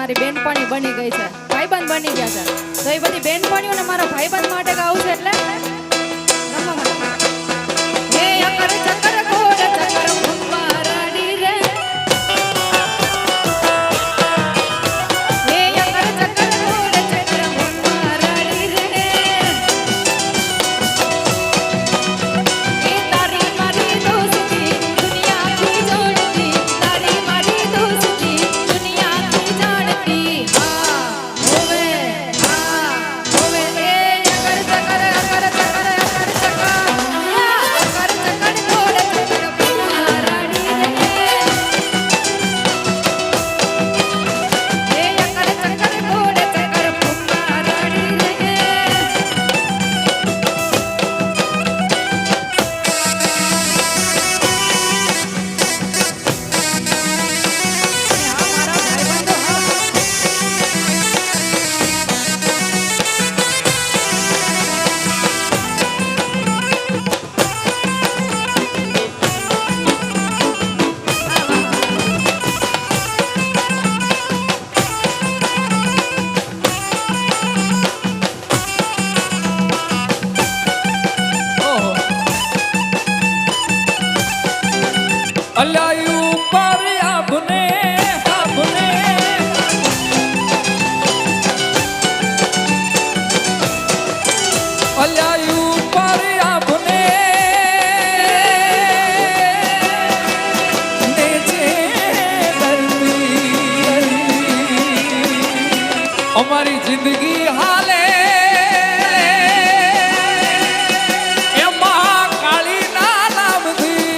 મારી બેનપણી બની ગઈ છે, ભાઈબંધ બની ગયા છે, તો એ બધી બેનપણીઓને મારા ભાઈબંધ માટે ગાવું છે એટલે રમવા માટે. હે અકર ચકર કોડ ચકર ભંવારાડી રે, હે અકર ચકર કોડ ચકર ભંવારાડી રે, એ તારી મારી દોસ્તી દુનિયાથી જોડતી, તારી મારી દોસ્તી દુનિયાથી જાણતી. હા હોવે એ અકર ચકર અકર ચકર અકર ચકર અકર ચકર કોડ ચકર ભંવારાડી રે, હે અકર ચકર કોડ ચકર ભંવારાડી રે. અલ્યા ઉપર આપને આપને અલ્યા ઉપર આપને નીચે ધરતી અમારી જિંદગી હાલે એમાં કાળી ના નામથી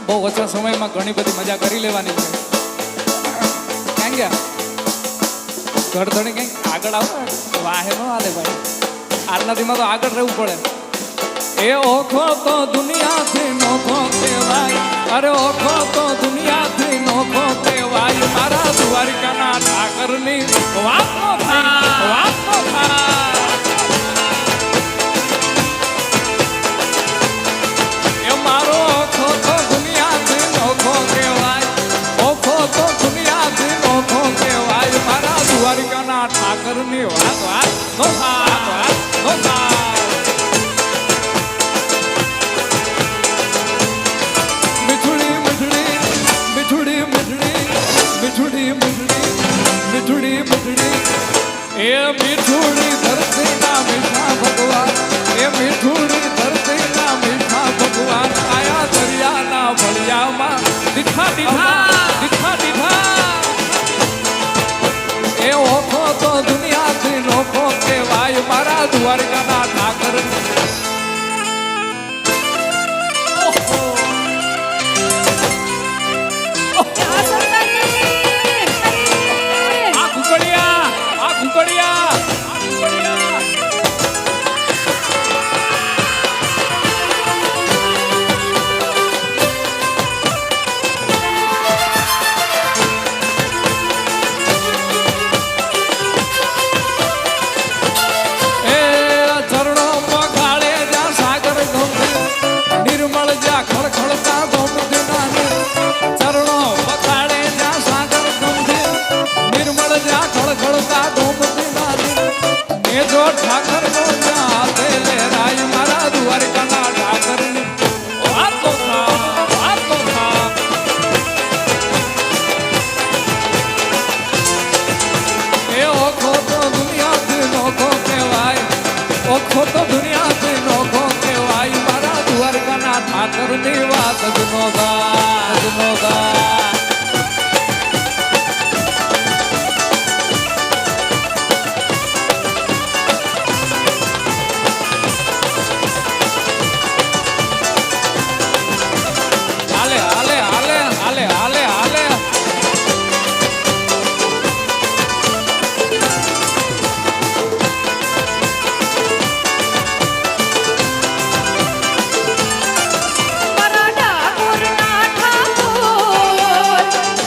બહુ ઓછા સમયમાં ઘણી બધી મજા કરી લેવાની છે. ક્યાં ગયા ઘરધણી કંઈક આગળ આવો ને, વાહે ન હાલે ભાઈ. આજના દીમાં તો આગળ રહેવું પડે. એ ઓખો તો દુનિયાથી નોખો કહેવાય, અરે ઓખો તો દુનિયાથી નોખો કહેવાય. મારા દ્વારિકાના ઠાકરની વાત નો થાય, વાત નો થાય. એ મારો ઓખો તો દુનિયાથી નોખો કહેવાય, ઓખો તો દુનિયાથી નોખો કહેવાય. મારા દ્વારિકાના ઠાકરની વાત વાત નો થાય, વાત નો થાય. મીઠુડી મીઠડી મીઠુડી મીઠડી મીઠુડી મીઠડી એ મીઠુડી ધરતીના મીઠા ભગવાન, એ મીઠુડી ધરતીના મીઠા ભગવાન. આયા દરિયાના ભળિયામાં દીઠા દીઠા દીઠા દીઠા. એ ઓખો તો દુનિયાથી નોખો કહેવાય. મારા દ્વારિકાના ઠાકર આ કુકડિયા, આ કુકડિયા, આ કુકડિયા. એ ચરણોમાં ગાળે જ્યાં સાગર ગમતું, નિર્મળ જ્યાં ખળખળતા ગમતું નાનું. ચરણો બખાડે જ્યાં સાગર ગમતું, નિર્મળ જ્યાં ખળખળતા ગમતું નાનું. એ જો ઠાકર નો જ્યાં હાથે લહેરાય. મારા દ્વારિકાના ઠાકરની વાત તો થા, વાત તો થા. એ ઓખો તો દુનિયાથી નોખો કહેવાય, ઓખો તો દુનિયાથી નોખો કહેવાય. મારા દ્વારકાના ઠાકરની વાત જ નો થાય, જ નો થાય. હાલે હાલે હાલે હાલે હાલે હાલે. મારા ઠાકોરના ઠાકોર,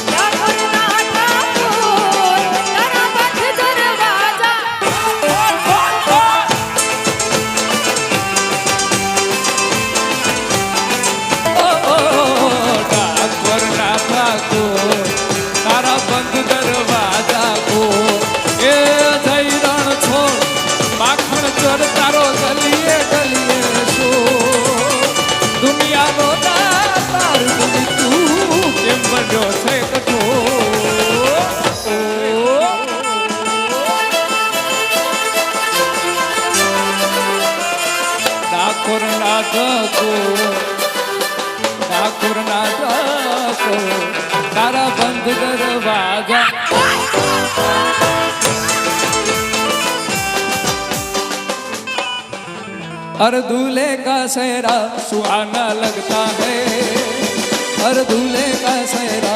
ઠાકોરના ઠાકોર, તારા પથ દરવાજા. ઠાકોરના ઠાકોર, તારા બંધ દરવાજા કો. એ જઈ રણ છોડ માખણ ચોર તારો ગલીએ ગલીએ છો. દુનિયાનો દાતાર તું કેમ બન્યો છે કઠોર. ઠાકોરના ઠાકોર, ઠાકોરના ઠાકોર, તારા બંધ દરવાજા. हर दूल्हे का सेहरा सुहाना लगता है, हर दूल्हे का सेहरा